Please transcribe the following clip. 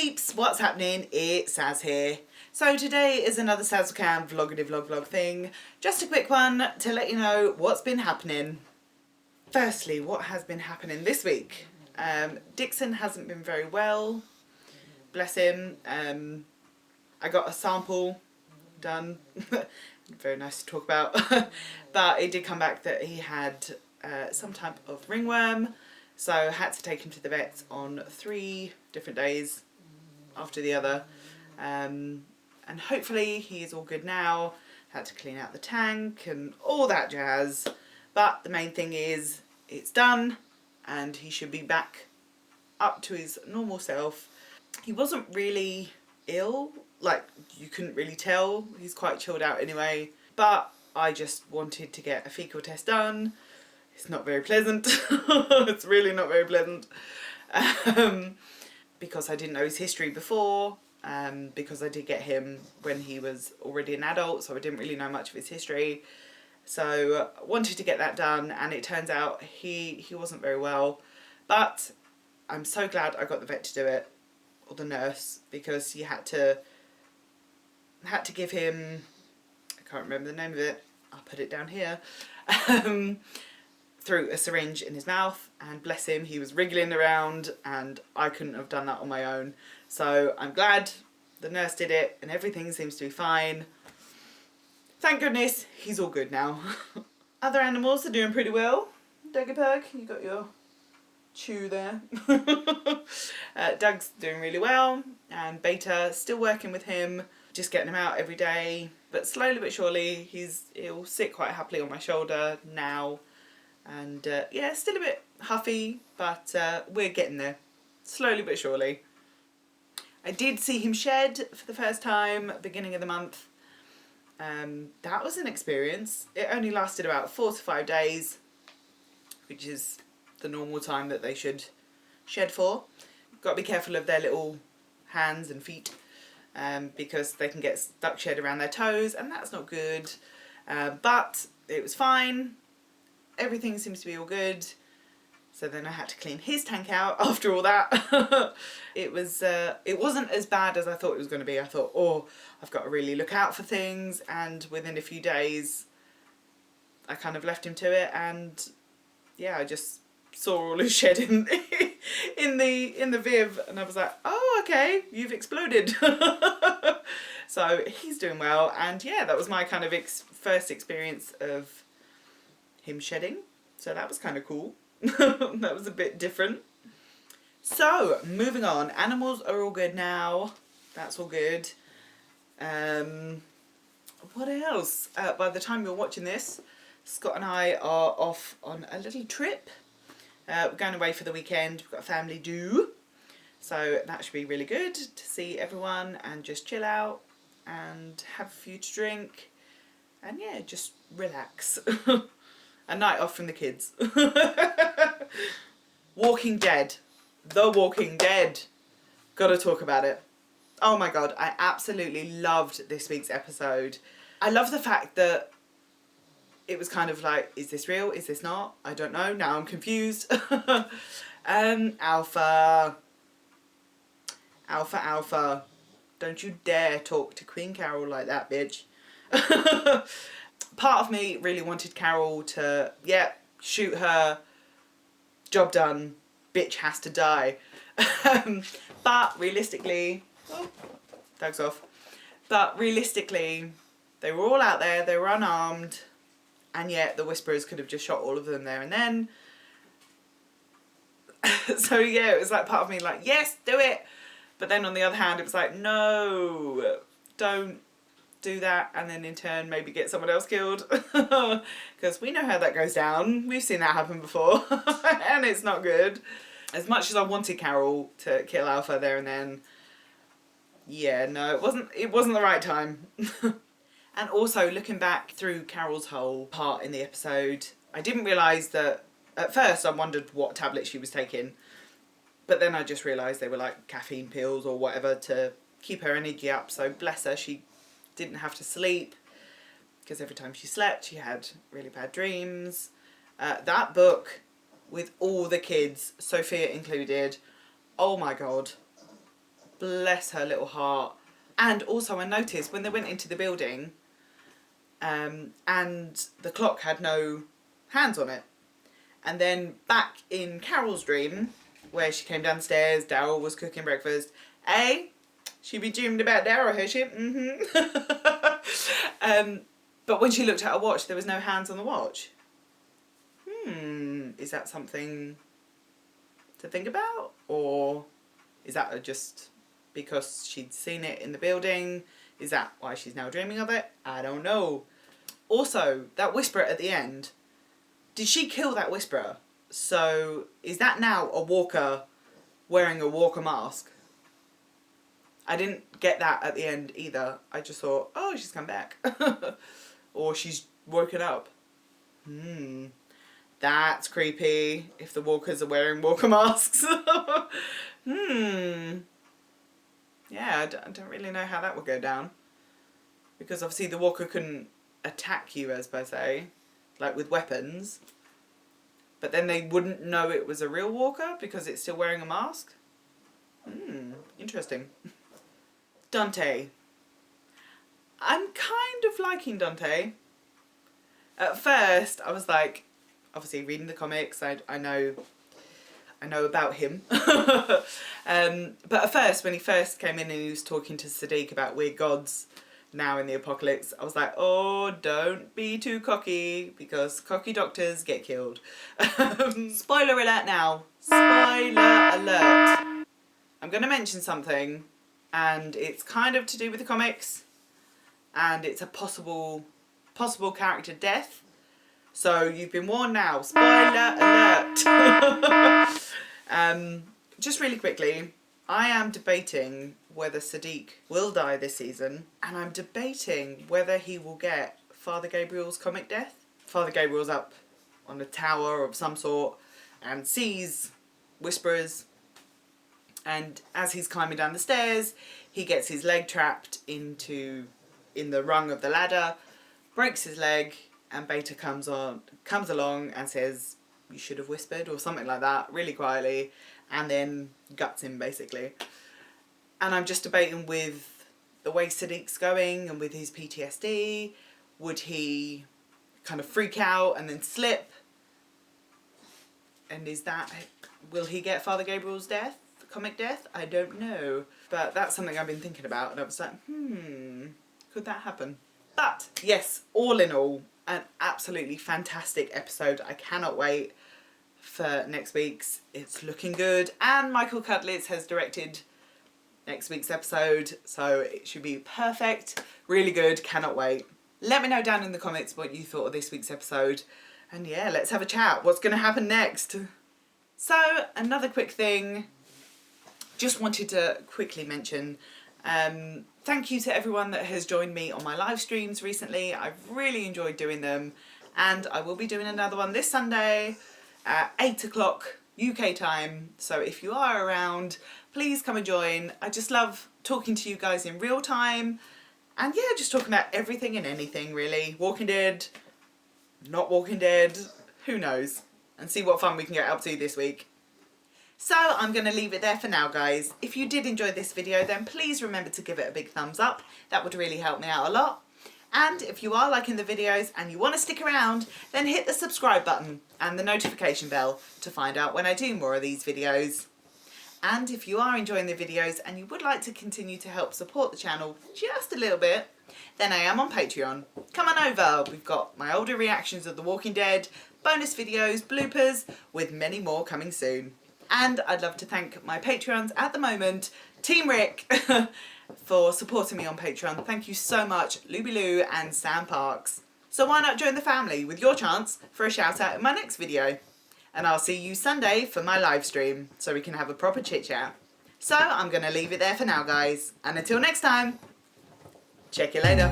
peeps, what's happening? It's Saz here. So today is another Sazcam vlog thing. Just a quick one to let you know what's been happening. Firstly, what has been happening this week? Dixon hasn't been very well. Bless him. I got a sample done. Very nice to talk about. But it did come back that he had some type of ringworm. So I had to take him to the vets on 3 different days after the other. And hopefully he's all good now. Had to clean out the tank and all that jazz. But the main thing is it's done and he should be back up to his normal self. He wasn't really ill, like you couldn't really tell. He's quite chilled out anyway. But I just wanted to get a fecal test done. It's not very pleasant. It's really not very pleasant. Because I didn't know his history before. Because I did get him when he was already an adult, so I didn't really know much of his history. So I wanted to get that done, and it turns out he wasn't very well. But I'm so glad I got the vet to do it, or the nurse, because he had to give him, I can't remember the name of it, I'll put it down here, through a syringe in his mouth, and bless him, he was wriggling around and I couldn't have done that on my own. So I'm glad the nurse did it and everything seems to be fine. Thank goodness he's all good now. Other animals are doing pretty well. Doggy Pug, you got your chew there. Doug's doing really well, and Beta, still working with him, just getting him out every day, but slowly but surely he'll sit quite happily on my shoulder now. And yeah, still a bit huffy, but we're getting there, slowly but surely. I did see him shed for the first time beginning of the month. That was an experience. It only lasted about 4 to 5 days, which is the normal time that they should shed for. Got to be careful of their little hands and feet, because they can get stuck shed around their toes, and that's not good. But it was fine. Everything seems to be all good. So then I had to clean his tank out after all that. It wasn't as bad as I thought it was going to be. I thought, oh, I've got to really look out for things, and within a few days I kind of left him to it, and yeah, I just saw all his shed in the Viv, and I was like, oh, okay, you've exploded. So he's doing well, and yeah, that was my kind of first experience of him shedding, so that was kind of cool. That was a bit different. So moving on, animals are all good now, that's all good. What else? By the time you're watching this, Scott and I are off on a little trip. We're going away for the weekend. We've got a family do, so that should be really good to see everyone and just chill out and have a few to drink, and yeah, just relax. A night off from the kids. Walking Dead. The Walking Dead. Gotta talk about it. Oh my god, I absolutely loved this week's episode. I love the fact that it was kind of like, is this real? Is this not? I don't know. Now I'm confused. Alpha. Alpha. Don't you dare talk to Queen Carol like that, bitch. Part of me really wanted Carol to, yeah, shoot her, job done, bitch has to die. But realistically, oh, dog's off. But realistically, they were all out there, they were unarmed, and yet the Whisperers could have just shot all of them there and then. So yeah, it was like part of me like, yes, do it. But then on the other hand, it was like, no, don't do that, and then in turn maybe get someone else killed. Because we know how that goes down. We've seen that happen before. And it's not good. As much as I wanted Carol to kill Alpha there and then, yeah, no, it wasn't the right time. And also, looking back through Carol's whole part in the episode, I didn't realise that, at first I wondered what tablet she was taking, but then I just realised they were like caffeine pills or whatever to keep her energy up. So bless her, she didn't have to sleep, because every time she slept she had really bad dreams. That book with all the kids, Sophia included, oh my god, bless her little heart. And also I noticed when they went into the building and the clock had no hands on it. And then back in Carol's dream, where she came downstairs, Daryl was cooking breakfast. She be dreamed about Daryl, has she? But when she looked at her watch, there was no hands on the watch. Is that something to think about? Or is that just because she'd seen it in the building? Is that why she's now dreaming of it? I don't know. Also, that whisperer at the end, did she kill that whisperer? So is that now a walker wearing a walker mask? I didn't get that at the end either. I just thought, oh, she's come back. Or she's woken up. That's creepy if the walkers are wearing walker masks. Yeah, I don't really know how that would go down. Because obviously the walker couldn't attack you as per se, like with weapons. But then they wouldn't know it was a real walker because it's still wearing a mask. Interesting. Dante. I'm kind of liking Dante. At first, I was like, obviously reading the comics, I know about him. But at first, when he first came in and he was talking to Sadiq about weird gods now in the apocalypse, I was like, oh, don't be too cocky, because cocky doctors get killed. Spoiler alert now. Spoiler alert. I'm going to mention something, and it's kind of to do with the comics, and it's a possible character death. So you've been warned now. Spoiler alert. Just really quickly, I am debating whether Sadiq will die this season, and I'm debating whether he will get Father Gabriel's comic death. Father Gabriel's up on a tower of some sort and sees whisperers, and as he's climbing down the stairs, he gets his leg trapped in the rung of the ladder, breaks his leg, and Beta comes along and says, "You should have whispered," or something like that, really quietly, and then guts him basically. And I'm just debating with the way Sadiq's going and with his PTSD, would he kind of freak out and then slip? And will he get Father Gabriel's death, comic death? I don't know. But that's something I've been thinking about, and I was like, could that happen? But yes, all in all, an absolutely fantastic episode. I cannot wait for next week's. It's looking good, and Michael Cudlitz has directed next week's episode, so it should be perfect. Really good, cannot wait. Let me know down in the comments what you thought of this week's episode, and yeah, let's have a chat. What's going to happen next? So, another quick thing, just wanted to quickly mention, thank you to everyone that has joined me on my live streams recently. I've really enjoyed doing them, and I will be doing another one this Sunday at 8 o'clock UK time. So if you are around, please come and join. I just love talking to you guys in real time, and yeah, just talking about everything and anything really. Walking Dead, not Walking Dead, who knows, and see what fun we can get up to this week. So I'm going to leave it there for now, guys. If you did enjoy this video, then please remember to give it a big thumbs up. That would really help me out a lot. And if you are liking the videos and you want to stick around, then hit the subscribe button and the notification bell to find out when I do more of these videos. And if you are enjoying the videos and you would like to continue to help support the channel just a little bit, then I am on Patreon. Come on over. We've got my older reactions of The Walking Dead, bonus videos, bloopers, with many more coming soon. And I'd love to thank my Patreons at the moment, Team Rick, for supporting me on Patreon. Thank you so much, Luby Lou and Sam Parks. So why not join the family with your chance for a shout out in my next video? And I'll see you Sunday for my live stream so we can have a proper chit chat. So I'm going to leave it there for now, guys. And until next time, check you later.